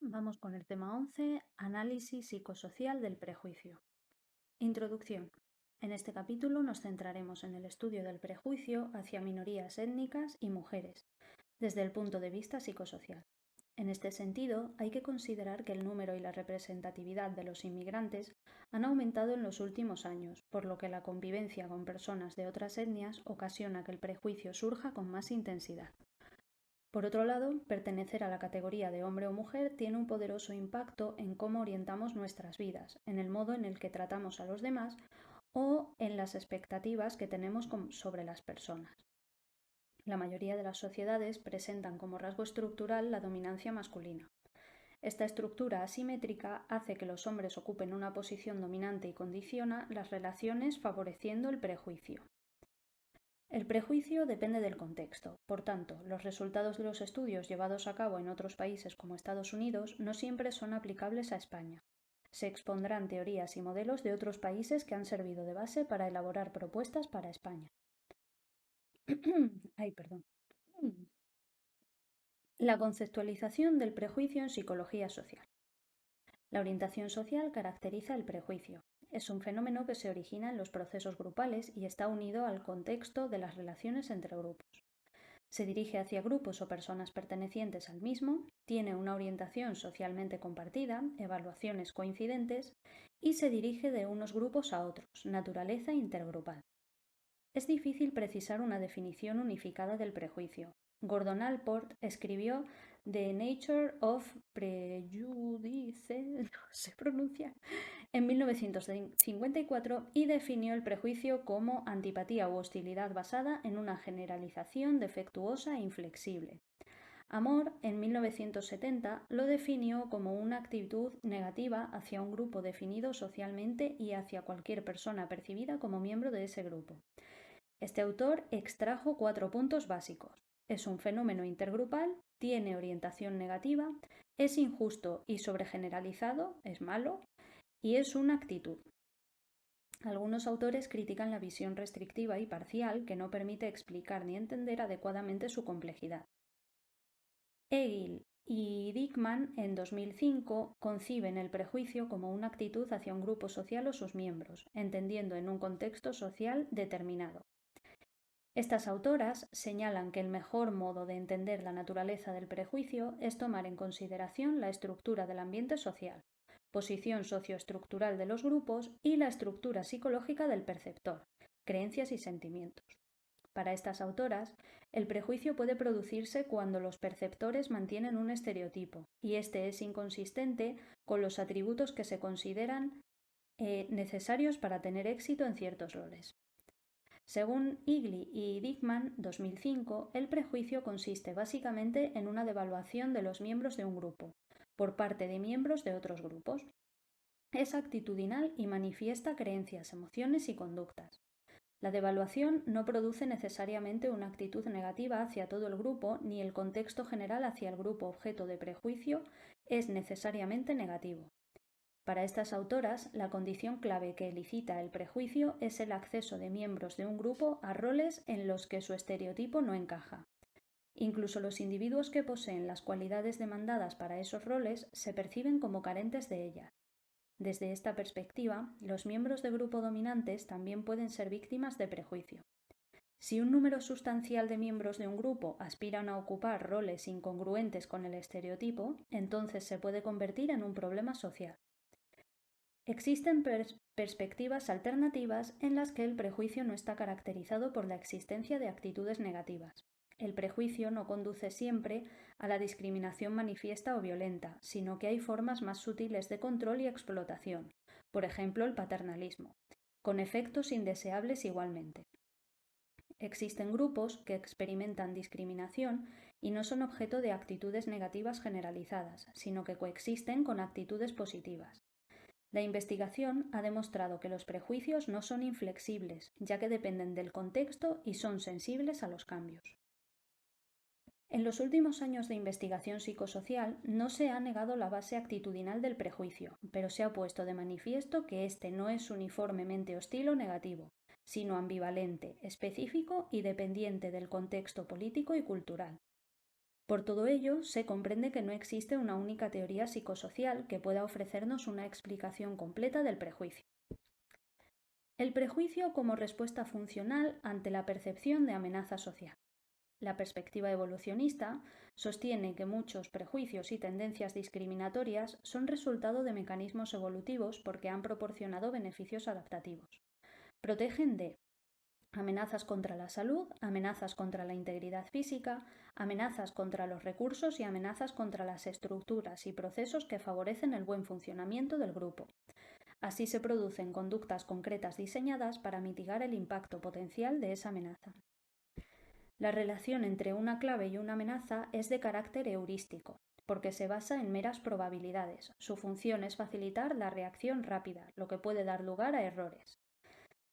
Vamos con el tema 11, análisis psicosocial del prejuicio. Introducción. En este capítulo nos centraremos en el estudio del prejuicio hacia minorías étnicas y mujeres, desde el punto de vista psicosocial. En este sentido, hay que considerar que el número y la representatividad de los inmigrantes han aumentado en los últimos años, por lo que la convivencia con personas de otras etnias ocasiona que el prejuicio surja con más intensidad. Por otro lado, pertenecer a la categoría de hombre o mujer tiene un poderoso impacto en cómo orientamos nuestras vidas, en el modo en el que tratamos a los demás o en las expectativas que tenemos sobre las personas. La mayoría de las sociedades presentan como rasgo estructural la dominancia masculina. Esta estructura asimétrica hace que los hombres ocupen una posición dominante y condiciona las relaciones favoreciendo el prejuicio. El prejuicio depende del contexto. Por tanto, los resultados de los estudios llevados a cabo en otros países como Estados Unidos no siempre son aplicables a España. Se expondrán teorías y modelos de otros países que han servido de base para elaborar propuestas para España. Ay, perdón. La conceptualización del prejuicio en psicología social. La orientación social caracteriza el prejuicio. Es un fenómeno que se origina en los procesos grupales y está unido al contexto de las relaciones entre grupos. Se dirige hacia grupos o personas pertenecientes al mismo, tiene una orientación socialmente compartida, evaluaciones coincidentes y se dirige de unos grupos a otros, naturaleza intergrupal. Es difícil precisar una definición unificada del prejuicio. Gordon Allport escribió The Nature of Prejudice, no sé pronunciar, en 1954 y definió el prejuicio como antipatía u hostilidad basada en una generalización defectuosa e inflexible. Amor, en 1970, lo definió como una actitud negativa hacia un grupo definido socialmente y hacia cualquier persona percibida como miembro de ese grupo. Este autor extrajo 4 puntos básicos. Es un fenómeno intergrupal, tiene orientación negativa, es injusto y sobregeneralizado, es malo, y es una actitud. Algunos autores critican la visión restrictiva y parcial que no permite explicar ni entender adecuadamente su complejidad. Hegel y Dickmann, en 2005, conciben el prejuicio como una actitud hacia un grupo social o sus miembros, entendiendo en un contexto social determinado. Estas autoras señalan que el mejor modo de entender la naturaleza del prejuicio es tomar en consideración la estructura del ambiente social, posición socioestructural de los grupos y la estructura psicológica del perceptor, creencias y sentimientos. Para estas autoras, el prejuicio puede producirse cuando los perceptores mantienen un estereotipo y este es inconsistente con los atributos que se consideran necesarios para tener éxito en ciertos roles. Según Hegel y Dickmann, 2005, el prejuicio consiste básicamente en una devaluación de los miembros de un grupo, por parte de miembros de otros grupos. Es actitudinal y manifiesta creencias, emociones y conductas. La devaluación no produce necesariamente una actitud negativa hacia todo el grupo, ni el contexto general hacia el grupo objeto de prejuicio es necesariamente negativo. Para estas autoras, la condición clave que elicita el prejuicio es el acceso de miembros de un grupo a roles en los que su estereotipo no encaja. Incluso los individuos que poseen las cualidades demandadas para esos roles se perciben como carentes de ellas. Desde esta perspectiva, los miembros de grupo dominantes también pueden ser víctimas de prejuicio. Si un número sustancial de miembros de un grupo aspiran a ocupar roles incongruentes con el estereotipo, entonces se puede convertir en un problema social. Existen perspectivas alternativas en las que el prejuicio no está caracterizado por la existencia de actitudes negativas. El prejuicio no conduce siempre a la discriminación manifiesta o violenta, sino que hay formas más sutiles de control y explotación, por ejemplo el paternalismo, con efectos indeseables igualmente. Existen grupos que experimentan discriminación y no son objeto de actitudes negativas generalizadas, sino que coexisten con actitudes positivas. La investigación ha demostrado que los prejuicios no son inflexibles, ya que dependen del contexto y son sensibles a los cambios. En los últimos años de investigación psicosocial no se ha negado la base actitudinal del prejuicio, pero se ha puesto de manifiesto que éste no es uniformemente hostil o negativo, sino ambivalente, específico y dependiente del contexto político y cultural. Por todo ello, se comprende que no existe una única teoría psicosocial que pueda ofrecernos una explicación completa del prejuicio. El prejuicio como respuesta funcional ante la percepción de amenaza social. La perspectiva evolucionista sostiene que muchos prejuicios y tendencias discriminatorias son resultado de mecanismos evolutivos porque han proporcionado beneficios adaptativos. Protegen de amenazas contra la salud, amenazas contra la integridad física, amenazas contra los recursos y amenazas contra las estructuras y procesos que favorecen el buen funcionamiento del grupo. Así se producen conductas concretas diseñadas para mitigar el impacto potencial de esa amenaza. La relación entre una clave y una amenaza es de carácter heurístico, porque se basa en meras probabilidades. Su función es facilitar la reacción rápida, lo que puede dar lugar a errores.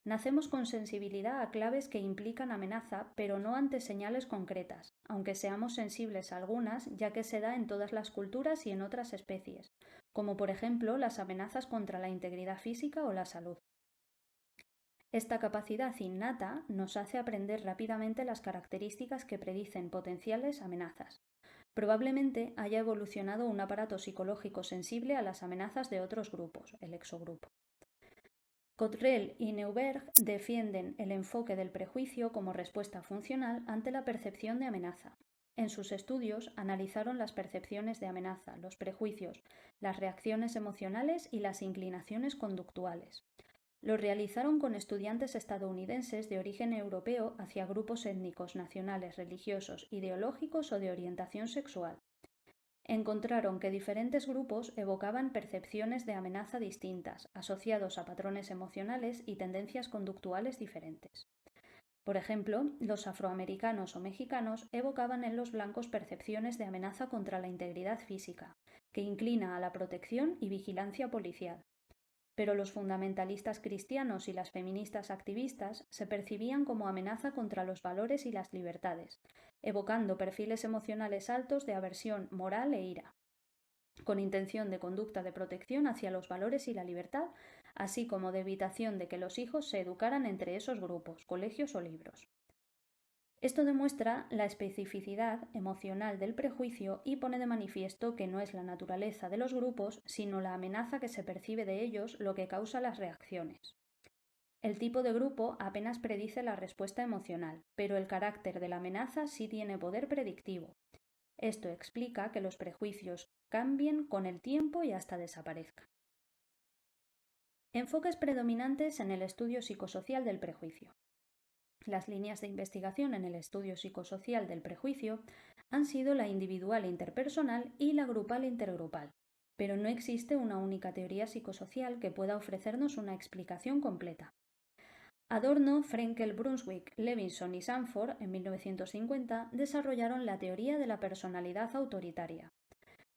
Nacemos con sensibilidad a claves que implican amenaza, pero no ante señales concretas, aunque seamos sensibles a algunas, ya que se da en todas las culturas y en otras especies, como por ejemplo las amenazas contra la integridad física o la salud. Esta capacidad innata nos hace aprender rápidamente las características que predicen potenciales amenazas. Probablemente haya evolucionado un aparato psicológico sensible a las amenazas de otros grupos, el exogrupo. Cottrell y Neuberg defienden el enfoque del prejuicio como respuesta funcional ante la percepción de amenaza. En sus estudios analizaron las percepciones de amenaza, los prejuicios, las reacciones emocionales y las inclinaciones conductuales. Lo realizaron con estudiantes estadounidenses de origen europeo hacia grupos étnicos, nacionales, religiosos, ideológicos o de orientación sexual. Encontraron que diferentes grupos evocaban percepciones de amenaza distintas, asociados a patrones emocionales y tendencias conductuales diferentes. Por ejemplo, los afroamericanos o mexicanos evocaban en los blancos percepciones de amenaza contra la integridad física, que inclina a la protección y vigilancia policial. Pero los fundamentalistas cristianos y las feministas activistas se percibían como amenaza contra los valores y las libertades, evocando perfiles emocionales altos de aversión moral e ira, con intención de conducta de protección hacia los valores y la libertad, así como de evitación de que los hijos se educaran entre esos grupos, colegios o libros. Esto demuestra la especificidad emocional del prejuicio y pone de manifiesto que no es la naturaleza de los grupos, sino la amenaza que se percibe de ellos lo que causa las reacciones. El tipo de grupo apenas predice la respuesta emocional, pero el carácter de la amenaza sí tiene poder predictivo. Esto explica que los prejuicios cambien con el tiempo y hasta desaparezcan. Enfoques predominantes en el estudio psicosocial del prejuicio. Las líneas de investigación en el estudio psicosocial del prejuicio han sido la individual e interpersonal y la grupal e intergrupal, pero no existe una única teoría psicosocial que pueda ofrecernos una explicación completa. Adorno, Frenkel, Brunswick, Levinson y Sanford, en 1950, desarrollaron la teoría de la personalidad autoritaria.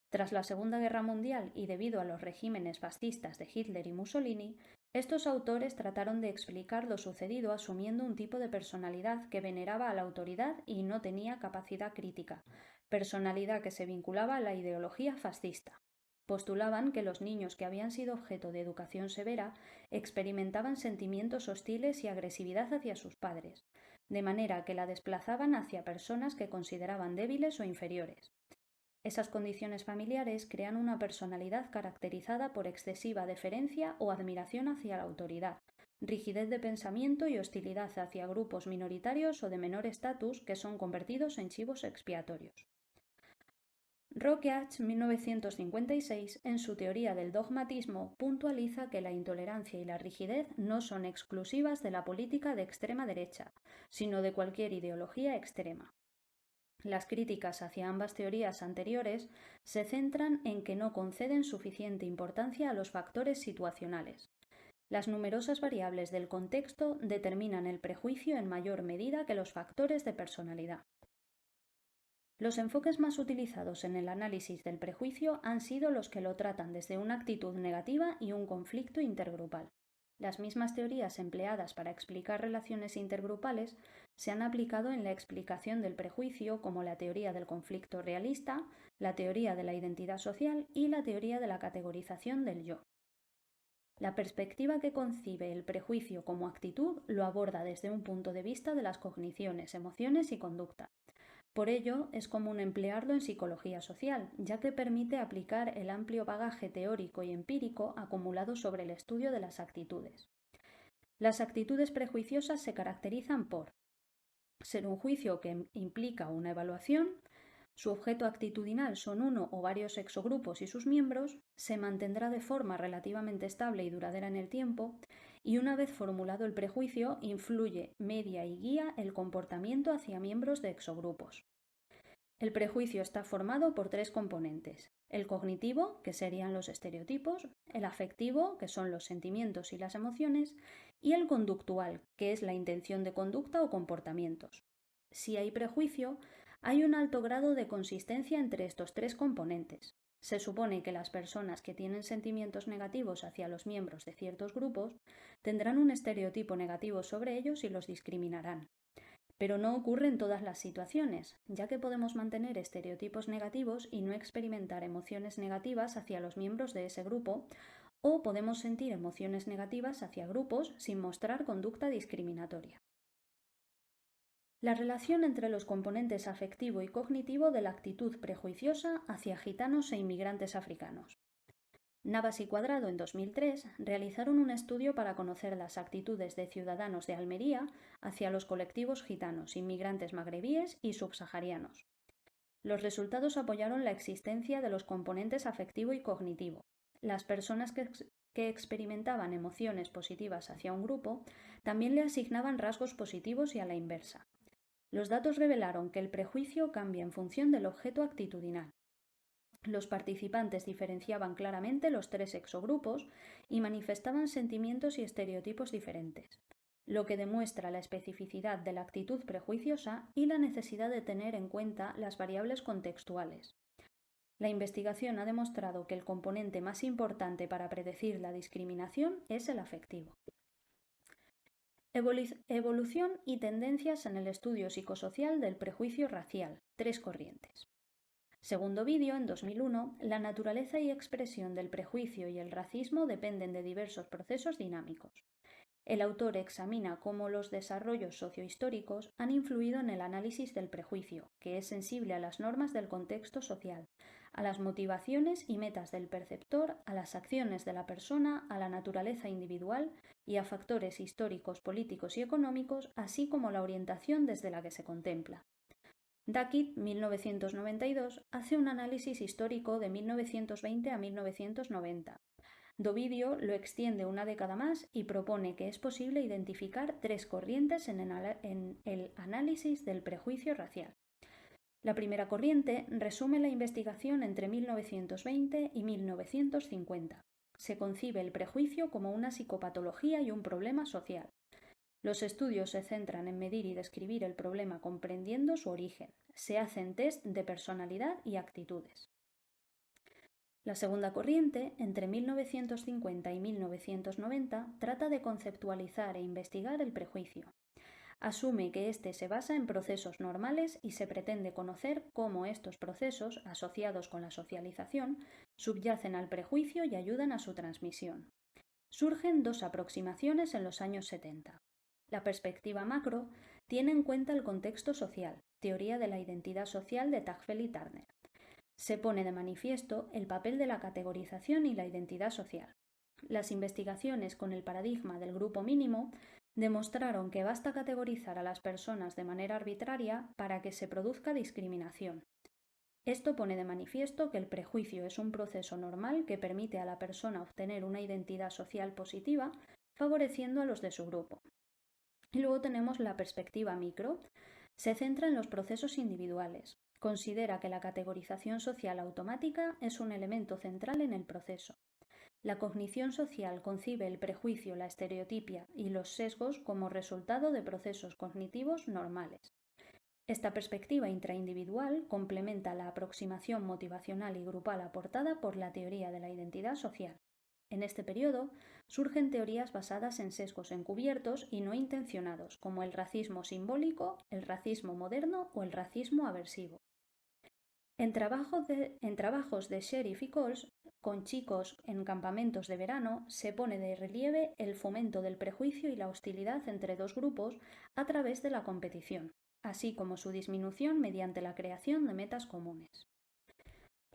Tras la Segunda Guerra Mundial y debido a los regímenes fascistas de Hitler y Mussolini, estos autores trataron de explicar lo sucedido asumiendo un tipo de personalidad que veneraba a la autoridad y no tenía capacidad crítica, personalidad que se vinculaba a la ideología fascista. Postulaban que los niños que habían sido objeto de educación severa experimentaban sentimientos hostiles y agresividad hacia sus padres, de manera que la desplazaban hacia personas que consideraban débiles o inferiores. Esas condiciones familiares crean una personalidad caracterizada por excesiva deferencia o admiración hacia la autoridad, rigidez de pensamiento y hostilidad hacia grupos minoritarios o de menor estatus que son convertidos en chivos expiatorios. Roqueach, 1956, en su teoría del dogmatismo, puntualiza que la intolerancia y la rigidez no son exclusivas de la política de extrema derecha, sino de cualquier ideología extrema. Las críticas hacia ambas teorías anteriores se centran en que no conceden suficiente importancia a los factores situacionales. Las numerosas variables del contexto determinan el prejuicio en mayor medida que los factores de personalidad. Los enfoques más utilizados en el análisis del prejuicio han sido los que lo tratan desde una actitud negativa y un conflicto intergrupal. Las mismas teorías empleadas para explicar relaciones intergrupales se han aplicado en la explicación del prejuicio, como la teoría del conflicto realista, la teoría de la identidad social y la teoría de la categorización del yo. La perspectiva que concibe el prejuicio como actitud lo aborda desde un punto de vista de las cogniciones, emociones y conducta. Por ello, es común emplearlo en psicología social, ya que permite aplicar el amplio bagaje teórico y empírico acumulado sobre el estudio de las actitudes. Las actitudes prejuiciosas se caracterizan por ser un juicio que implica una evaluación, su objeto actitudinal son uno o varios exogrupos y sus miembros, se mantendrá de forma relativamente estable y duradera en el tiempo, y una vez formulado el prejuicio, influye, media y guía el comportamiento hacia miembros de exogrupos. El prejuicio está formado por tres componentes: el cognitivo, que serían los estereotipos, el afectivo, que son los sentimientos y las emociones, y el conductual, que es la intención de conducta o comportamientos. Si hay prejuicio, hay un alto grado de consistencia entre estos tres componentes. Se supone que las personas que tienen sentimientos negativos hacia los miembros de ciertos grupos tendrán un estereotipo negativo sobre ellos y los discriminarán. Pero no ocurre en todas las situaciones, ya que podemos mantener estereotipos negativos y no experimentar emociones negativas hacia los miembros de ese grupo, o podemos sentir emociones negativas hacia grupos sin mostrar conducta discriminatoria. La relación entre los componentes afectivo y cognitivo de la actitud prejuiciosa hacia gitanos e inmigrantes africanos. Navas y Cuadrado, en 2003, realizaron un estudio para conocer las actitudes de ciudadanos de Almería hacia los colectivos gitanos, inmigrantes magrebíes y subsaharianos. Los resultados apoyaron la existencia de los componentes afectivo y cognitivo. Las personas que experimentaban emociones positivas hacia un grupo también le asignaban rasgos positivos y a la inversa. Los datos revelaron que el prejuicio cambia en función del objeto actitudinal. Los participantes diferenciaban claramente los tres exogrupos y manifestaban sentimientos y estereotipos diferentes, lo que demuestra la especificidad de la actitud prejuiciosa y la necesidad de tener en cuenta las variables contextuales. La investigación ha demostrado que el componente más importante para predecir la discriminación es el afectivo. Evolución y tendencias en el estudio psicosocial del prejuicio racial. Tres corrientes. Segundo vídeo, en 2001, la naturaleza y expresión del prejuicio y el racismo dependen de diversos procesos dinámicos. El autor examina cómo los desarrollos sociohistóricos han influido en el análisis del prejuicio, que es sensible a las normas del contexto social, a las motivaciones y metas del perceptor, a las acciones de la persona, a la naturaleza individual y a factores históricos, políticos y económicos, así como la orientación desde la que se contempla. Duckett, 1992, hace un análisis histórico de 1920 a 1990. Dovidio lo extiende una década más y propone que es posible identificar tres corrientes en el análisis del prejuicio racial. La primera corriente resume la investigación entre 1920 y 1950. Se concibe el prejuicio como una psicopatología y un problema social. Los estudios se centran en medir y describir el problema comprendiendo su origen. Se hacen test de personalidad y actitudes. La segunda corriente, entre 1950 y 1990, trata de conceptualizar e investigar el prejuicio. Asume que éste se basa en procesos normales y se pretende conocer cómo estos procesos, asociados con la socialización, subyacen al prejuicio y ayudan a su transmisión. Surgen dos aproximaciones en los años 70. La perspectiva macro tiene en cuenta el contexto social, teoría de la identidad social de Tagfel y Turner. Se pone de manifiesto el papel de la categorización y la identidad social. Las investigaciones con el paradigma del grupo mínimo demostraron que basta categorizar a las personas de manera arbitraria para que se produzca discriminación. Esto pone de manifiesto que el prejuicio es un proceso normal que permite a la persona obtener una identidad social positiva, favoreciendo a los de su grupo. Y luego tenemos la perspectiva micro. Se centra en los procesos individuales. Considera que la categorización social automática es un elemento central en el proceso. La cognición social concibe el prejuicio, la estereotipia y los sesgos como resultado de procesos cognitivos normales. Esta perspectiva intraindividual complementa la aproximación motivacional y grupal aportada por la teoría de la identidad social. En este periodo surgen teorías basadas en sesgos encubiertos y no intencionados, como el racismo simbólico, el racismo moderno o el racismo aversivo. En trabajos de Sheriff y Coles, con chicos en campamentos de verano, se pone de relieve el fomento del prejuicio y la hostilidad entre dos grupos a través de la competición. así como su disminución mediante la creación de metas comunes.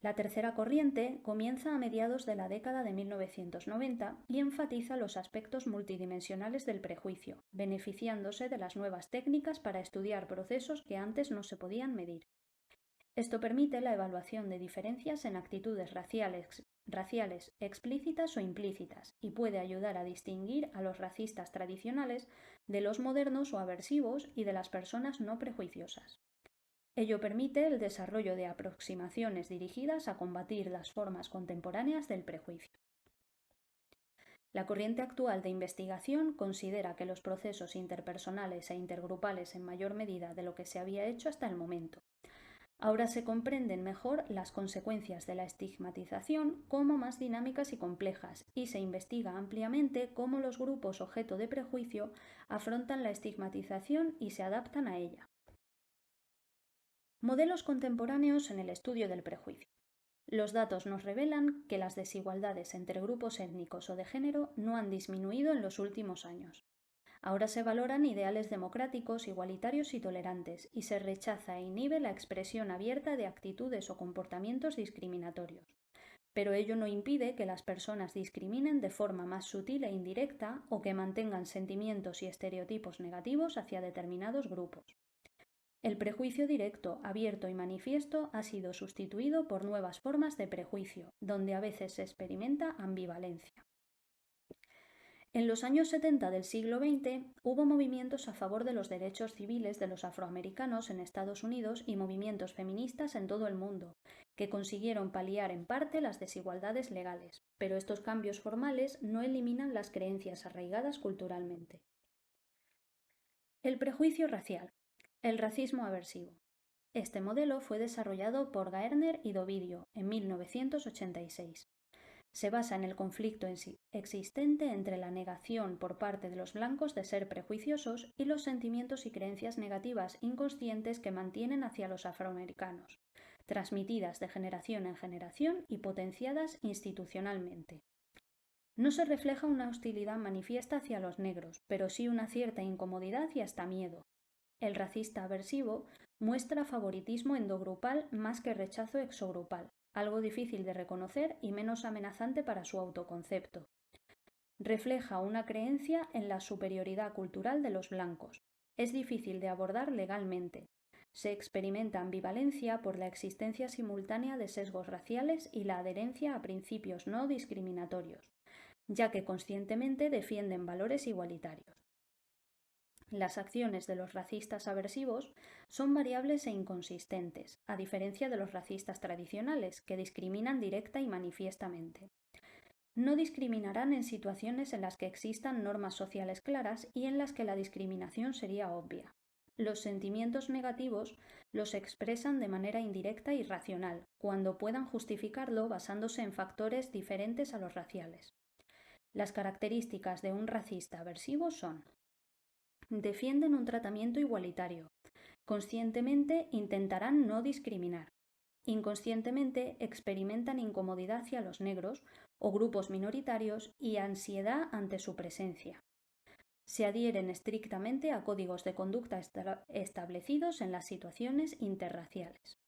La tercera corriente comienza a mediados de la década de 1990 y enfatiza los aspectos multidimensionales del prejuicio, beneficiándose de las nuevas técnicas para estudiar procesos que antes no se podían medir. Esto permite la evaluación de diferencias en actitudes raciales explícitas o implícitas y puede ayudar a distinguir a los racistas tradicionales de los modernos o aversivos y de las personas no prejuiciosas. Ello permite el desarrollo de aproximaciones dirigidas a combatir las formas contemporáneas del prejuicio. La corriente actual de investigación considera que los procesos interpersonales e intergrupales en mayor medida de lo que se había hecho hasta el momento. Ahora se comprenden mejor las consecuencias de la estigmatización como más dinámicas y complejas, y se investiga ampliamente cómo los grupos objeto de prejuicio afrontan la estigmatización y se adaptan a ella. Modelos contemporáneos en el estudio del prejuicio. Los datos nos revelan que las desigualdades entre grupos étnicos o de género no han disminuido en los últimos años. Ahora se valoran ideales democráticos, igualitarios y tolerantes, y se rechaza e inhibe la expresión abierta de actitudes o comportamientos discriminatorios. Pero ello no impide que las personas discriminen de forma más sutil e indirecta o que mantengan sentimientos y estereotipos negativos hacia determinados grupos. El prejuicio directo, abierto y manifiesto ha sido sustituido por nuevas formas de prejuicio, donde a veces se experimenta ambivalencia. En los años 70 del siglo XX hubo movimientos a favor de los derechos civiles de los afroamericanos en Estados Unidos y movimientos feministas en todo el mundo, que consiguieron paliar en parte las desigualdades legales, pero estos cambios formales no eliminan las creencias arraigadas culturalmente. El prejuicio racial. El racismo aversivo. Este modelo fue desarrollado por Gaerner y Dovidio en 1986. Se basa en el conflicto existente entre la negación por parte de los blancos de ser prejuiciosos y los sentimientos y creencias negativas inconscientes que mantienen hacia los afroamericanos, transmitidas de generación en generación y potenciadas institucionalmente. No se refleja una hostilidad manifiesta hacia los negros, pero sí una cierta incomodidad y hasta miedo. El racista aversivo muestra favoritismo endogrupal más que rechazo exogrupal, algo difícil de reconocer y menos amenazante para su autoconcepto. Refleja una creencia en la superioridad cultural de los blancos. Es difícil de abordar legalmente. Se experimenta ambivalencia por la existencia simultánea de sesgos raciales y la adherencia a principios no discriminatorios, ya que conscientemente defienden valores igualitarios. Las acciones de los racistas aversivos son variables e inconsistentes, a diferencia de los racistas tradicionales, que discriminan directa y manifiestamente. No discriminarán en situaciones en las que existan normas sociales claras y en las que la discriminación sería obvia. Los sentimientos negativos los expresan de manera indirecta y racional, cuando puedan justificarlo basándose en factores diferentes a los raciales. Las características de un racista aversivo son: defienden un tratamiento igualitario. Conscientemente intentarán no discriminar. Inconscientemente experimentan incomodidad hacia los negros o grupos minoritarios y ansiedad ante su presencia. Se adhieren estrictamente a códigos de conducta establecidos en las situaciones interraciales.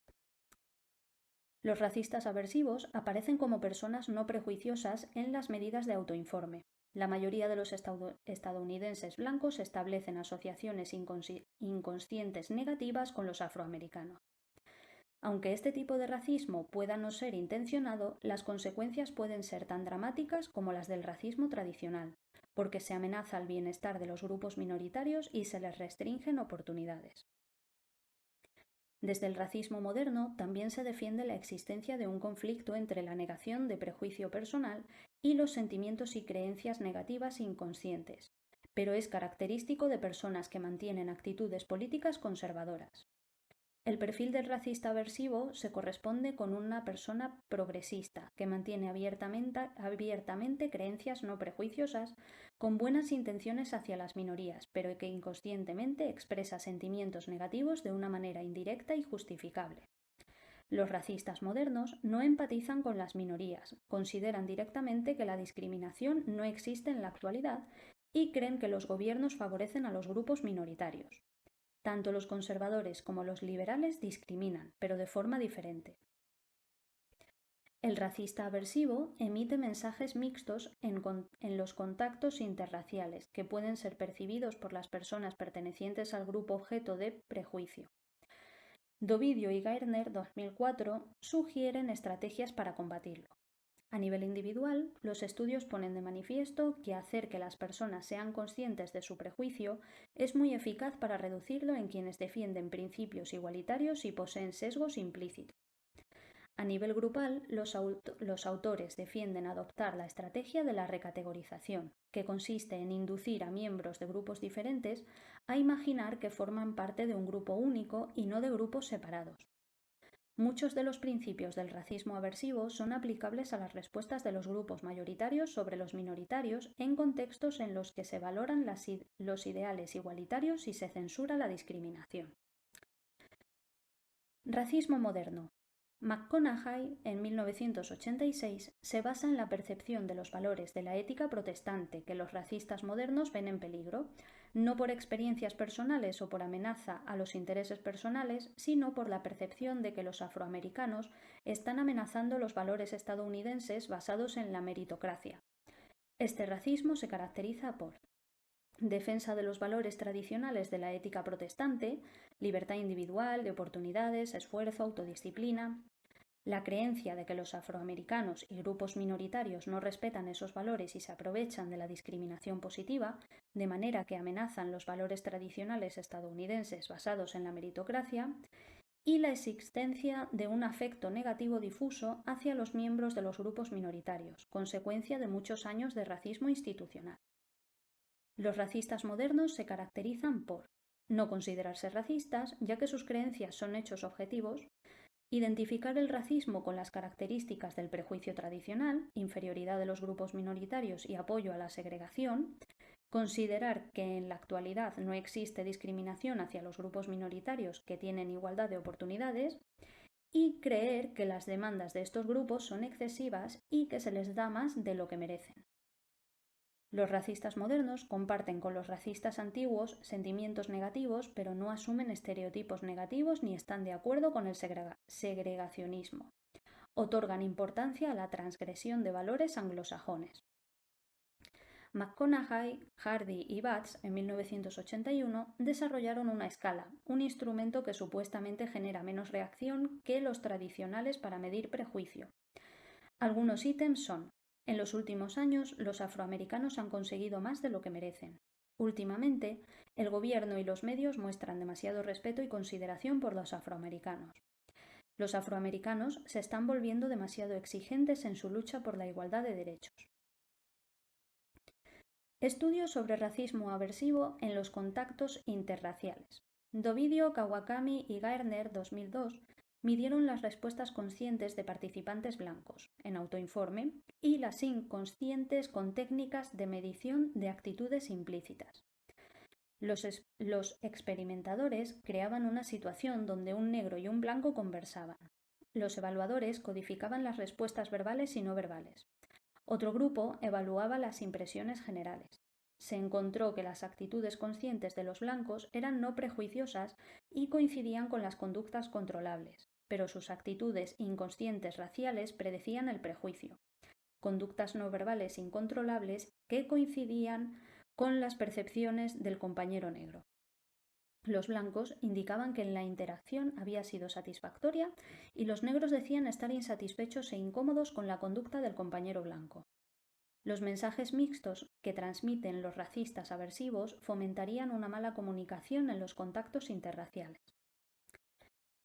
Los racistas aversivos aparecen como personas no prejuiciosas en las medidas de autoinforme. La mayoría de los estadounidenses blancos establecen asociaciones inconscientes negativas con los afroamericanos. Aunque este tipo de racismo pueda no ser intencionado, las consecuencias pueden ser tan dramáticas como las del racismo tradicional, porque se amenaza el bienestar de los grupos minoritarios y se les restringen oportunidades. Desde el racismo moderno también se defiende la existencia de un conflicto entre la negación de prejuicio personal y los sentimientos y creencias negativas inconscientes, pero es característico de personas que mantienen actitudes políticas conservadoras. El perfil del racista aversivo se corresponde con una persona progresista que mantiene abiertamente creencias no prejuiciosas, con buenas intenciones hacia las minorías, pero que inconscientemente expresa sentimientos negativos de una manera indirecta y justificable. Los racistas modernos no empatizan con las minorías, consideran directamente que la discriminación no existe en la actualidad y creen que los gobiernos favorecen a los grupos minoritarios. Tanto los conservadores como los liberales discriminan, pero de forma diferente. El racista aversivo emite mensajes mixtos en los contactos interraciales, que pueden ser percibidos por las personas pertenecientes al grupo objeto de prejuicio. Dovidio y Gardner, 2004, sugieren estrategias para combatirlo. A nivel individual, los estudios ponen de manifiesto que hacer que las personas sean conscientes de su prejuicio es muy eficaz para reducirlo en quienes defienden principios igualitarios y poseen sesgos implícitos. A nivel grupal, los autores defienden adoptar la estrategia de la recategorización, que consiste en inducir a miembros de grupos diferentes a imaginar que forman parte de un grupo único y no de grupos separados. Muchos de los principios del racismo aversivo son aplicables a las respuestas de los grupos mayoritarios sobre los minoritarios en contextos en los que se valoran los ideales igualitarios y se censura la discriminación. Racismo moderno. McConaughey, en 1986, se basa en la percepción de los valores de la ética protestante que los racistas modernos ven en peligro, no por experiencias personales o por amenaza a los intereses personales, sino por la percepción de que los afroamericanos están amenazando los valores estadounidenses basados en la meritocracia. Este racismo se caracteriza por defensa de los valores tradicionales de la ética protestante, libertad individual, de oportunidades, esfuerzo, autodisciplina. La creencia de que los afroamericanos y grupos minoritarios no respetan esos valores y se aprovechan de la discriminación positiva, de manera que amenazan los valores tradicionales estadounidenses basados en la meritocracia, y la existencia de un afecto negativo difuso hacia los miembros de los grupos minoritarios, consecuencia de muchos años de racismo institucional. Los racistas modernos se caracterizan por no considerarse racistas, ya que sus creencias son hechos objetivos, identificar el racismo con las características del prejuicio tradicional, inferioridad de los grupos minoritarios y apoyo a la segregación, considerar que en la actualidad no existe discriminación hacia los grupos minoritarios que tienen igualdad de oportunidades, y creer que las demandas de estos grupos son excesivas y que se les da más de lo que merecen. Los racistas modernos comparten con los racistas antiguos sentimientos negativos, pero no asumen estereotipos negativos ni están de acuerdo con el segregacionismo. Otorgan importancia a la transgresión de valores anglosajones. McConaughey, Hardy y Batts, en 1981, desarrollaron una escala, un instrumento que supuestamente genera menos reacción que los tradicionales para medir prejuicio. Algunos ítems son: en los últimos años, los afroamericanos han conseguido más de lo que merecen. Últimamente, el gobierno y los medios muestran demasiado respeto y consideración por los afroamericanos. Los afroamericanos se están volviendo demasiado exigentes en su lucha por la igualdad de derechos. Estudios sobre racismo aversivo en los contactos interraciales. Dovidio, Kawakami y Gardner, 2002, midieron las respuestas conscientes de participantes blancos, en autoinforme, y las inconscientes con técnicas de medición de actitudes implícitas. Los experimentadores creaban una situación donde un negro y un blanco conversaban. Los evaluadores codificaban las respuestas verbales y no verbales. Otro grupo evaluaba las impresiones generales. Se encontró que las actitudes conscientes de los blancos eran no prejuiciosas y coincidían con las conductas controlables, pero sus actitudes inconscientes raciales predecían el prejuicio. Conductas no verbales incontrolables que coincidían con las percepciones del compañero negro. Los blancos indicaban que la interacción había sido satisfactoria y los negros decían estar insatisfechos e incómodos con la conducta del compañero blanco. Los mensajes mixtos que transmiten los racistas aversivos fomentarían una mala comunicación en los contactos interraciales.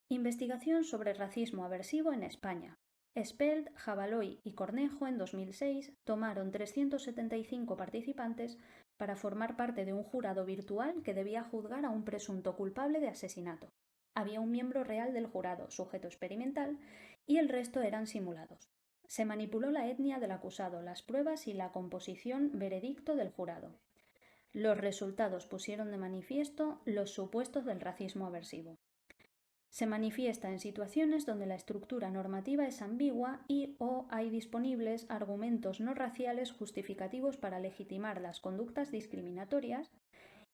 Investigación sobre racismo aversivo en España. Spelt, Jabaloy y Cornejo, en 2006, tomaron 375 participantes para formar parte de un jurado virtual que debía juzgar a un presunto culpable de asesinato. Había un miembro real del jurado, sujeto experimental, y el resto eran simulados. Se manipuló la etnia del acusado, las pruebas y la composición veredicto del jurado. Los resultados pusieron de manifiesto los supuestos del racismo aversivo. Se manifiesta en situaciones donde la estructura normativa es ambigua y o hay disponibles argumentos no raciales justificativos para legitimar las conductas discriminatorias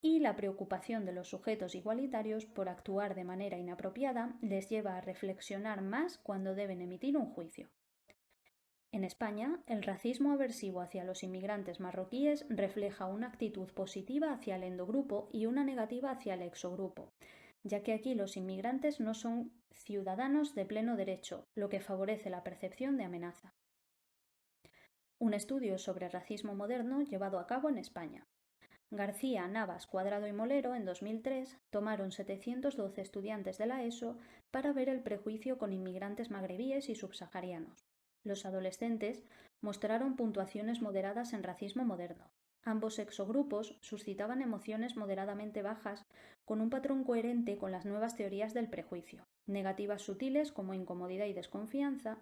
y la preocupación de los sujetos igualitarios por actuar de manera inapropiada les lleva a reflexionar más cuando deben emitir un juicio. En España, el racismo aversivo hacia los inmigrantes marroquíes refleja una actitud positiva hacia el endogrupo y una negativa hacia el exogrupo, ya que aquí los inmigrantes no son ciudadanos de pleno derecho, lo que favorece la percepción de amenaza. Un estudio sobre racismo moderno llevado a cabo en España. García, Navas, Cuadrado y Molero en 2003 tomaron 712 estudiantes de la ESO para ver el prejuicio con inmigrantes magrebíes y subsaharianos. Los adolescentes mostraron puntuaciones moderadas en racismo moderno. Ambos exogrupos suscitaban emociones moderadamente bajas con un patrón coherente con las nuevas teorías del prejuicio, negativas sutiles como incomodidad y desconfianza,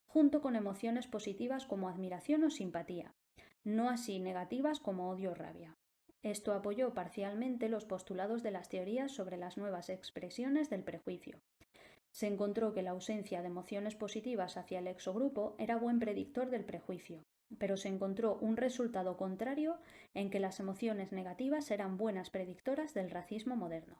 junto con emociones positivas como admiración o simpatía, no así negativas como odio o rabia. Esto apoyó parcialmente los postulados de las teorías sobre las nuevas expresiones del prejuicio. Se encontró que la ausencia de emociones positivas hacia el exogrupo era buen predictor del prejuicio, pero se encontró un resultado contrario en que las emociones negativas eran buenas predictoras del racismo moderno.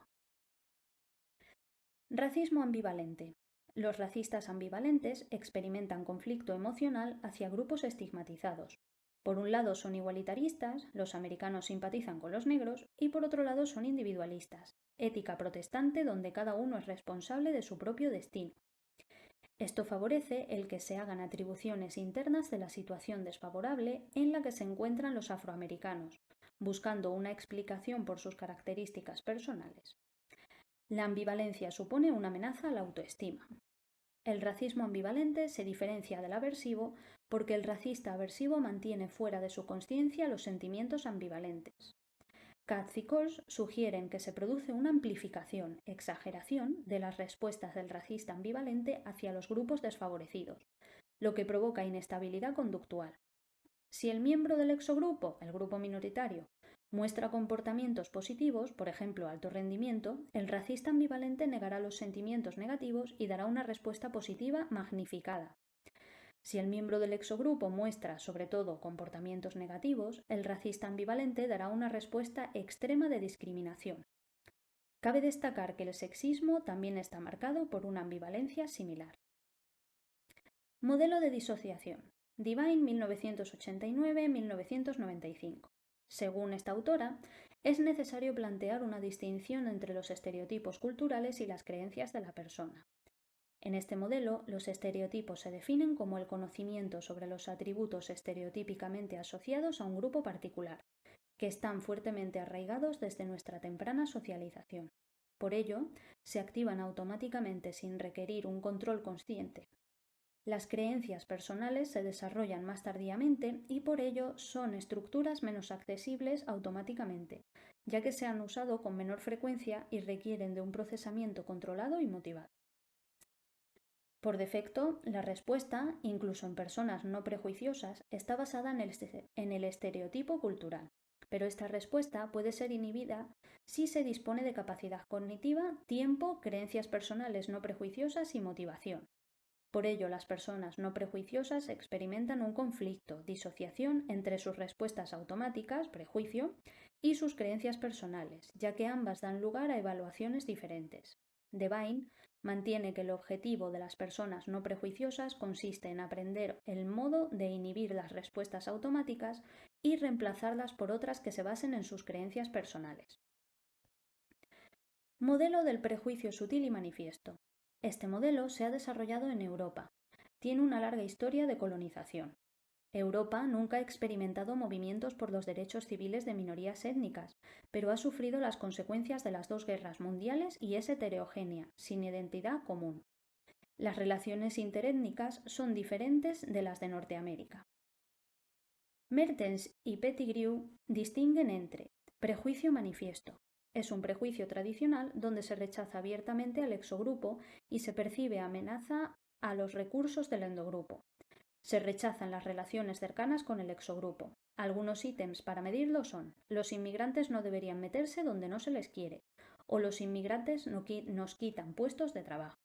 Racismo ambivalente. Los racistas ambivalentes experimentan conflicto emocional hacia grupos estigmatizados. Por un lado son igualitaristas, los americanos simpatizan con los negros, y por otro lado son individualistas, ética protestante donde cada uno es responsable de su propio destino. Esto favorece el que se hagan atribuciones internas de la situación desfavorable en la que se encuentran los afroamericanos, buscando una explicación por sus características personales. La ambivalencia supone una amenaza a la autoestima. El racismo ambivalente se diferencia del aversivo porque el racista aversivo mantiene fuera de su consciencia los sentimientos ambivalentes. Katz y Coles sugieren que se produce una amplificación, exageración, de las respuestas del racista ambivalente hacia los grupos desfavorecidos, lo que provoca inestabilidad conductual. Si el miembro del exogrupo, el grupo minoritario, muestra comportamientos positivos, por ejemplo alto rendimiento, el racista ambivalente negará los sentimientos negativos y dará una respuesta positiva magnificada. Si el miembro del exogrupo muestra, sobre todo, comportamientos negativos, el racista ambivalente dará una respuesta extrema de discriminación. Cabe destacar que el sexismo también está marcado por una ambivalencia similar. Modelo de disociación. Divine 1989-1995. Según esta autora, es necesario plantear una distinción entre los estereotipos culturales y las creencias de la persona. En este modelo, los estereotipos se definen como el conocimiento sobre los atributos estereotípicamente asociados a un grupo particular, que están fuertemente arraigados desde nuestra temprana socialización. Por ello, se activan automáticamente sin requerir un control consciente. Las creencias personales se desarrollan más tardíamente y por ello son estructuras menos accesibles automáticamente, ya que se han usado con menor frecuencia y requieren de un procesamiento controlado y motivado. Por defecto, la respuesta, incluso en personas no prejuiciosas, está basada en el estereotipo cultural, pero esta respuesta puede ser inhibida si se dispone de capacidad cognitiva, tiempo, creencias personales no prejuiciosas y motivación. Por ello, las personas no prejuiciosas experimentan un conflicto, disociación entre sus respuestas automáticas, prejuicio, y sus creencias personales, ya que ambas dan lugar a evaluaciones diferentes. Devine mantiene que el objetivo de las personas no prejuiciosas consiste en aprender el modo de inhibir las respuestas automáticas y reemplazarlas por otras que se basen en sus creencias personales. Modelo del prejuicio sutil y manifiesto. Este modelo se ha desarrollado en Europa. Tiene una larga historia de colonización. Europa nunca ha experimentado movimientos por los derechos civiles de minorías étnicas, pero ha sufrido las consecuencias de las dos guerras mundiales y es heterogénea, sin identidad común. Las relaciones interétnicas son diferentes de las de Norteamérica. Mertens y Pettigrew distinguen entre prejuicio manifiesto. Es un prejuicio tradicional donde se rechaza abiertamente al exogrupo y se percibe amenaza a los recursos del endogrupo. Se rechazan las relaciones cercanas con el exogrupo. Algunos ítems para medirlo son: los inmigrantes no deberían meterse donde no se les quiere, o los inmigrantes nos quitan puestos de trabajo.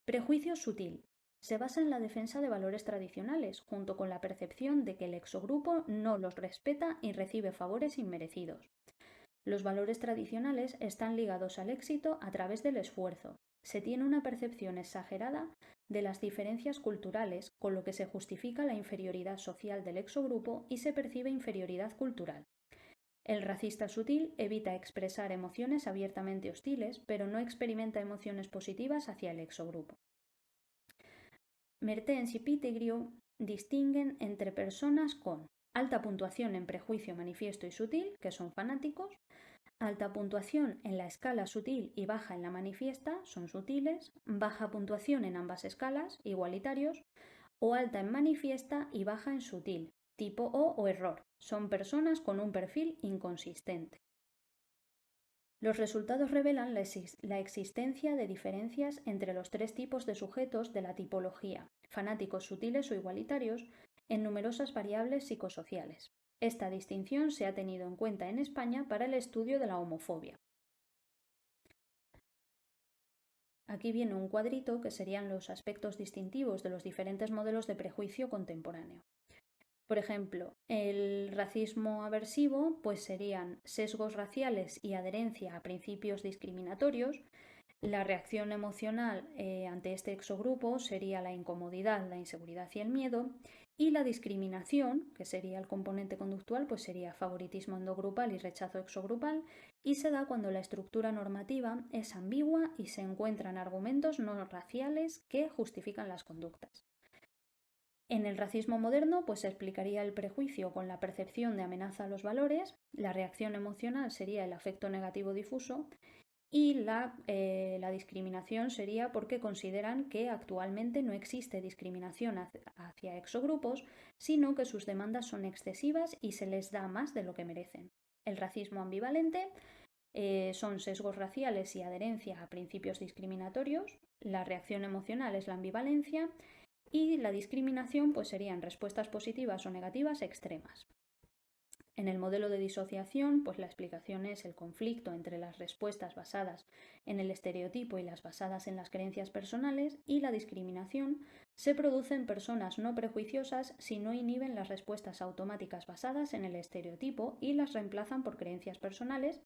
Prejuicio sutil. Se basa en la defensa de valores tradicionales, junto con la percepción de que el exogrupo no los respeta y recibe favores inmerecidos. Los valores tradicionales están ligados al éxito a través del esfuerzo. Se tiene una percepción exagerada de las diferencias culturales, con lo que se justifica la inferioridad social del exogrupo y se percibe inferioridad cultural. El racista sutil evita expresar emociones abiertamente hostiles, pero no experimenta emociones positivas hacia el exogrupo. Mertens y Pettigrew distinguen entre personas con alta puntuación en prejuicio manifiesto y sutil, que son fanáticos, alta puntuación en la escala sutil y baja en la manifiesta, son sutiles, baja puntuación en ambas escalas, igualitarios, o alta en manifiesta y baja en sutil, tipo o error, son personas con un perfil inconsistente. Los resultados revelan la existencia de diferencias entre los tres tipos de sujetos de la tipología, fanáticos sutiles o igualitarios, en numerosas variables psicosociales. Esta distinción se ha tenido en cuenta en España para el estudio de la homofobia. Aquí viene un cuadrito que serían los aspectos distintivos de los diferentes modelos de prejuicio contemporáneo. Por ejemplo, el racismo aversivo pues serían sesgos raciales y adherencia a principios discriminatorios. La reacción emocional ante este exogrupo sería la incomodidad, la inseguridad y el miedo. Y la discriminación, que sería el componente conductual, pues sería favoritismo endogrupal y rechazo exogrupal, y se da cuando la estructura normativa es ambigua y se encuentran argumentos no raciales que justifican las conductas. En el racismo moderno, pues se explicaría el prejuicio con la percepción de amenaza a los valores, la reacción emocional sería el afecto negativo difuso y la discriminación sería porque consideran que actualmente no existe discriminación hacia exogrupos, sino que sus demandas son excesivas y se les da más de lo que merecen. El racismo ambivalente son sesgos raciales y adherencia a principios discriminatorios, la reacción emocional es la ambivalencia, y la discriminación pues serían respuestas positivas o negativas extremas. En el modelo de disociación, pues la explicación es el conflicto entre las respuestas basadas en el estereotipo y las basadas en las creencias personales, y la discriminación se produce en personas no prejuiciosas si no inhiben las respuestas automáticas basadas en el estereotipo y las reemplazan por creencias personales.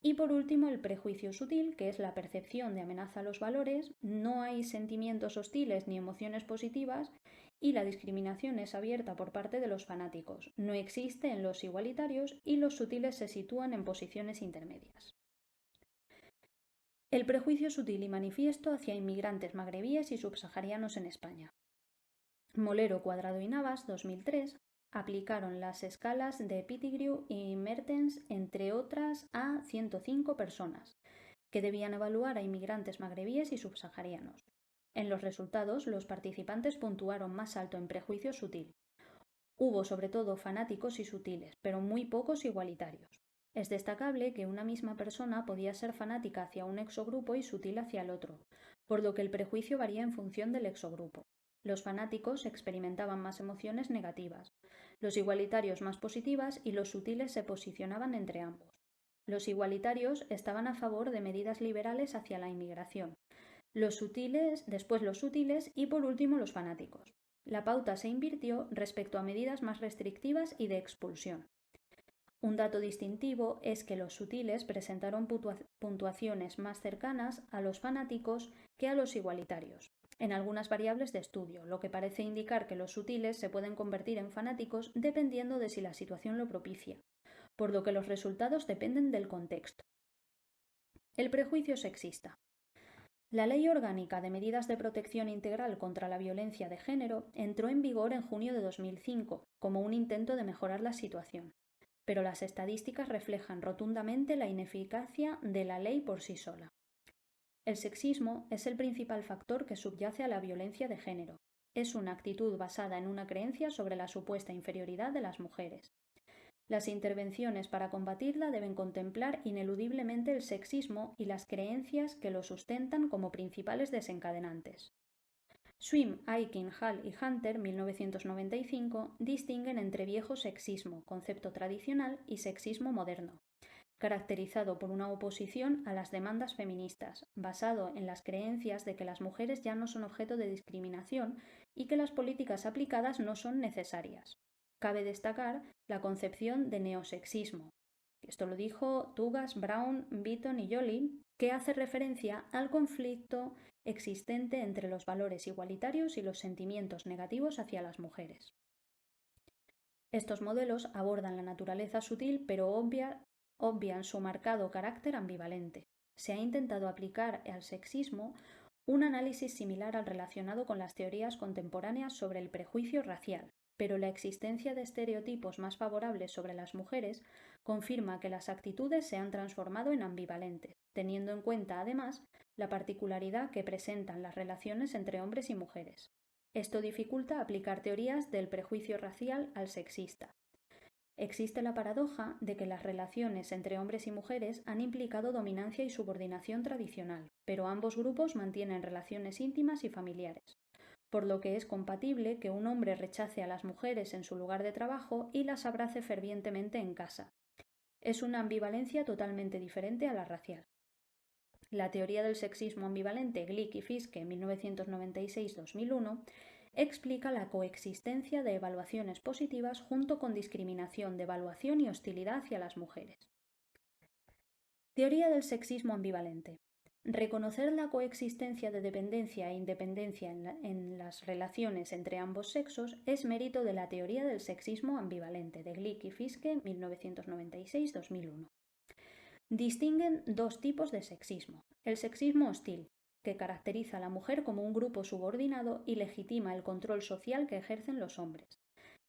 Y por último, el prejuicio sutil, que es la percepción de amenaza a los valores, no hay sentimientos hostiles ni emociones positivas, y la discriminación es abierta por parte de los fanáticos, no existe en los igualitarios y los sutiles se sitúan en posiciones intermedias. El prejuicio sutil y manifiesto hacia inmigrantes magrebíes y subsaharianos en España. Molero, Cuadrado y Navas, 2003, aplicaron las escalas de Pettigrew y Mertens, entre otras, a 105 personas, que debían evaluar a inmigrantes magrebíes y subsaharianos. En los resultados, los participantes puntuaron más alto en prejuicio sutil. Hubo sobre todo fanáticos y sutiles, pero muy pocos igualitarios. Es destacable que una misma persona podía ser fanática hacia un exogrupo y sutil hacia el otro, por lo que el prejuicio varía en función del exogrupo. Los fanáticos experimentaban más emociones negativas, los igualitarios más positivas y los sutiles se posicionaban entre ambos. Los igualitarios estaban a favor de medidas liberales hacia la inmigración, después los sutiles y por último los fanáticos. La pauta se invirtió respecto a medidas más restrictivas y de expulsión. Un dato distintivo es que los sutiles presentaron puntuaciones más cercanas a los fanáticos que a los igualitarios, en algunas variables de estudio, lo que parece indicar que los sutiles se pueden convertir en fanáticos dependiendo de si la situación lo propicia, por lo que los resultados dependen del contexto. El prejuicio sexista. La Ley Orgánica de Medidas de Protección Integral contra la Violencia de Género entró en vigor en junio de 2005 como un intento de mejorar la situación, pero las estadísticas reflejan rotundamente la ineficacia de la ley por sí sola. El sexismo es el principal factor que subyace a la violencia de género. Es una actitud basada en una creencia sobre la supuesta inferioridad de las mujeres. Las intervenciones para combatirla deben contemplar ineludiblemente el sexismo y las creencias que lo sustentan como principales desencadenantes. Swim, Aiken, Hall y Hunter, 1995, distinguen entre viejo sexismo, concepto tradicional, y sexismo moderno, caracterizado por una oposición a las demandas feministas, basado en las creencias de que las mujeres ya no son objeto de discriminación y que las políticas aplicadas no son necesarias. Cabe destacar la concepción de neosexismo, Esto lo dijo Tugas, Brown, Beaton y Joly, que hace referencia al conflicto existente entre los valores igualitarios y los sentimientos negativos hacia las mujeres. Estos modelos abordan la naturaleza sutil pero obvian su marcado carácter ambivalente. Se ha intentado aplicar al sexismo un análisis similar al relacionado con las teorías contemporáneas sobre el prejuicio racial, pero la existencia de estereotipos más favorables sobre las mujeres confirma que las actitudes se han transformado en ambivalentes, teniendo en cuenta además la particularidad que presentan las relaciones entre hombres y mujeres. Esto dificulta aplicar teorías del prejuicio racial al sexista. Existe la paradoja de que las relaciones entre hombres y mujeres han implicado dominancia y subordinación tradicional, pero ambos grupos mantienen relaciones íntimas y familiares, por lo que es compatible que un hombre rechace a las mujeres en su lugar de trabajo y las abrace fervientemente en casa. Es una ambivalencia totalmente diferente a la racial. La teoría del sexismo ambivalente Glick y Fiske, 1996-2001, explica la coexistencia de evaluaciones positivas junto con discriminación, devaluación y hostilidad hacia las mujeres. Teoría del sexismo ambivalente. Reconocer la coexistencia de dependencia e independencia en las relaciones entre ambos sexos es mérito de la teoría del sexismo ambivalente de Glick y Fiske, 1996-2001. Distinguen dos tipos de sexismo. El sexismo hostil, que caracteriza a la mujer como un grupo subordinado y legitima el control social que ejercen los hombres.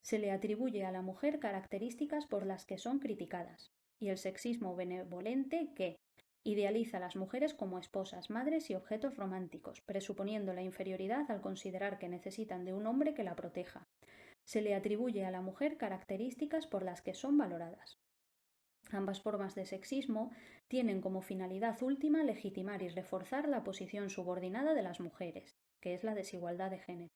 Se le atribuye a la mujer características por las que son criticadas. Y el sexismo benevolente, que idealiza a las mujeres como esposas, madres y objetos románticos, presuponiendo la inferioridad al considerar que necesitan de un hombre que la proteja. Se le atribuye a la mujer características por las que son valoradas. Ambas formas de sexismo tienen como finalidad última legitimar y reforzar la posición subordinada de las mujeres, que es la desigualdad de género.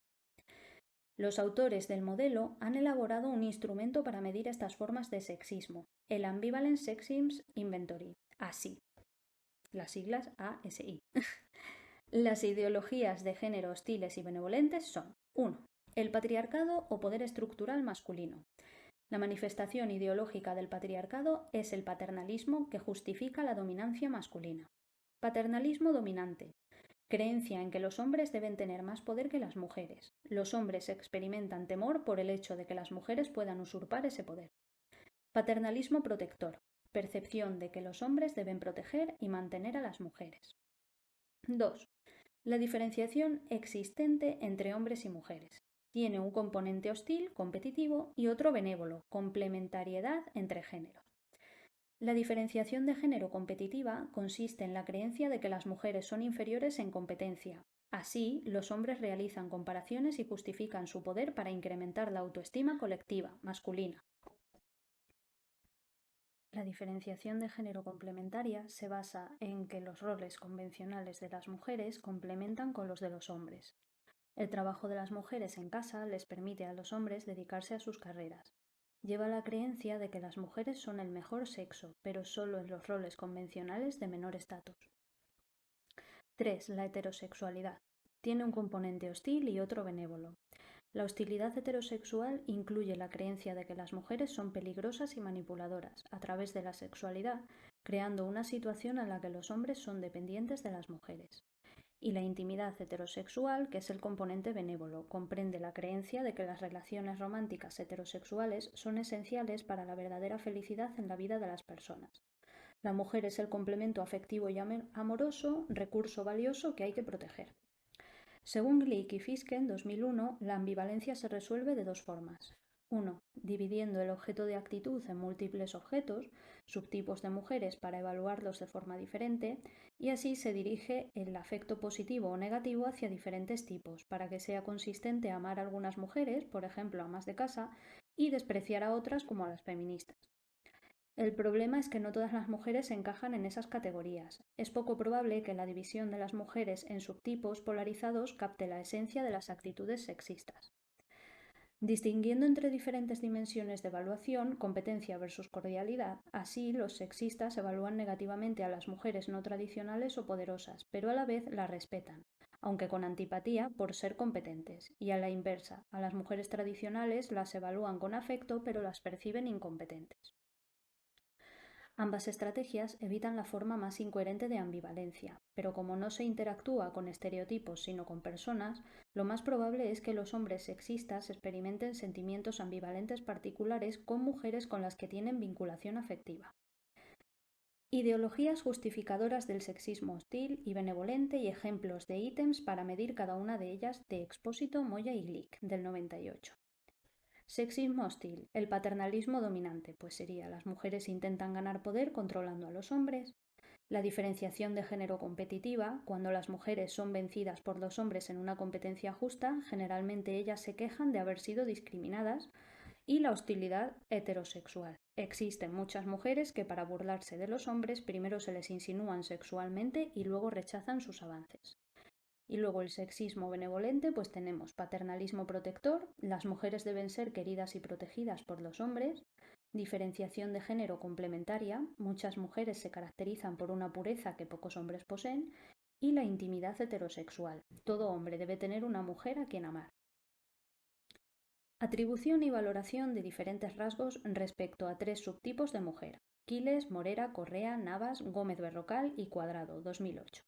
Los autores del modelo han elaborado un instrumento para medir estas formas de sexismo, el Ambivalent Sexism Inventory, ASI. Las siglas ASI. Las ideologías de género hostiles y benevolentes son: 1. El patriarcado o poder estructural masculino. La manifestación ideológica del patriarcado es el paternalismo que justifica la dominancia masculina. Paternalismo dominante. Creencia en que los hombres deben tener más poder que las mujeres. Los hombres experimentan temor por el hecho de que las mujeres puedan usurpar ese poder. Paternalismo protector. Percepción de que los hombres deben proteger y mantener a las mujeres. 2. La diferenciación existente entre hombres y mujeres. Tiene un componente hostil, competitivo, y otro benévolo, complementariedad entre géneros. La diferenciación de género competitiva consiste en la creencia de que las mujeres son inferiores en competencia. Así, los hombres realizan comparaciones y justifican su poder para incrementar la autoestima colectiva, masculina. La diferenciación de género complementaria se basa en que los roles convencionales de las mujeres complementan con los de los hombres. El trabajo de las mujeres en casa les permite a los hombres dedicarse a sus carreras. Lleva la creencia de que las mujeres son el mejor sexo, pero solo en los roles convencionales de menor estatus. 3. La heterosexualidad. Tiene un componente hostil y otro benévolo. La hostilidad heterosexual incluye la creencia de que las mujeres son peligrosas y manipuladoras, a través de la sexualidad, creando una situación en la que los hombres son dependientes de las mujeres. Y la intimidad heterosexual, que es el componente benévolo, comprende la creencia de que las relaciones románticas heterosexuales son esenciales para la verdadera felicidad en la vida de las personas. La mujer es el complemento afectivo y amoroso, recurso valioso que hay que proteger. Según Glick y Fiske, en 2001, la ambivalencia se resuelve de dos formas. 1. Dividiendo el objeto de actitud en múltiples objetos, subtipos de mujeres para evaluarlos de forma diferente, y así se dirige el afecto positivo o negativo hacia diferentes tipos, para que sea consistente amar a algunas mujeres, por ejemplo amas de casa, y despreciar a otras como a las feministas. El problema es que no todas las mujeres encajan en esas categorías. Es poco probable que la división de las mujeres en subtipos polarizados capte la esencia de las actitudes sexistas. Distinguiendo entre diferentes dimensiones de evaluación, competencia versus cordialidad, así los sexistas evalúan negativamente a las mujeres no tradicionales o poderosas, pero a la vez las respetan, aunque con antipatía por ser competentes, y a la inversa, a las mujeres tradicionales las evalúan con afecto pero las perciben incompetentes. Ambas estrategias evitan la forma más incoherente de ambivalencia, pero como no se interactúa con estereotipos sino con personas, lo más probable es que los hombres sexistas experimenten sentimientos ambivalentes particulares con mujeres con las que tienen vinculación afectiva. Ideologías justificadoras del sexismo hostil y benevolente y ejemplos de ítems para medir cada una de ellas de Expósito, Moya y Glick, del 98. Sexismo hostil, el paternalismo dominante, pues sería las mujeres intentan ganar poder controlando a los hombres. La diferenciación de género competitiva, cuando las mujeres son vencidas por los hombres en una competencia justa, generalmente ellas se quejan de haber sido discriminadas. Y la hostilidad heterosexual. Existen muchas mujeres que para burlarse de los hombres primero se les insinúan sexualmente y luego rechazan sus avances. Y luego el sexismo benevolente, pues tenemos paternalismo protector, las mujeres deben ser queridas y protegidas por los hombres, diferenciación de género complementaria, muchas mujeres se caracterizan por una pureza que pocos hombres poseen, y la intimidad heterosexual, todo hombre debe tener una mujer a quien amar. Atribución y valoración de diferentes rasgos respecto a 3 subtipos de mujer: Quiles, Morera, Correa, Navas, Gómez Berrocal y Cuadrado, 2008.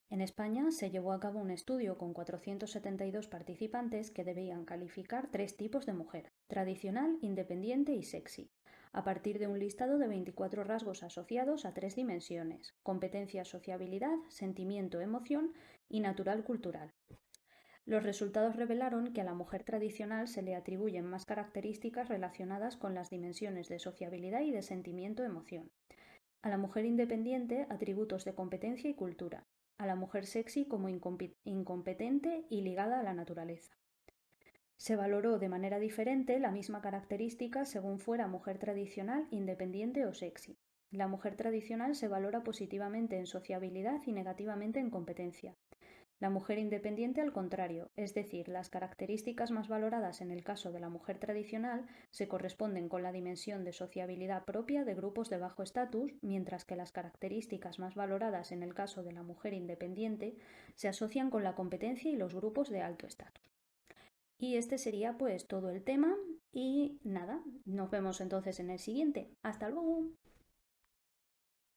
En España se llevó a cabo un estudio con 472 participantes que debían calificar 3 tipos de mujer: tradicional, independiente y sexy, a partir de un listado de 24 rasgos asociados a 3 dimensiones: competencia, sociabilidad, sentimiento, emoción y natural cultural. Los resultados revelaron que a la mujer tradicional se le atribuyen más características relacionadas con las dimensiones de sociabilidad y de sentimiento-emoción. A la mujer independiente, atributos de competencia y cultura. A la mujer sexy como incompetente y ligada a la naturaleza. Se valoró de manera diferente la misma característica según fuera mujer tradicional, independiente o sexy. La mujer tradicional se valora positivamente en sociabilidad y negativamente en competencia. La mujer independiente al contrario, es decir, las características más valoradas en el caso de la mujer tradicional se corresponden con la dimensión de sociabilidad propia de grupos de bajo estatus, mientras que las características más valoradas en el caso de la mujer independiente se asocian con la competencia y los grupos de alto estatus. Y este sería pues todo el tema y nada, nos vemos entonces en el siguiente. ¡Hasta luego!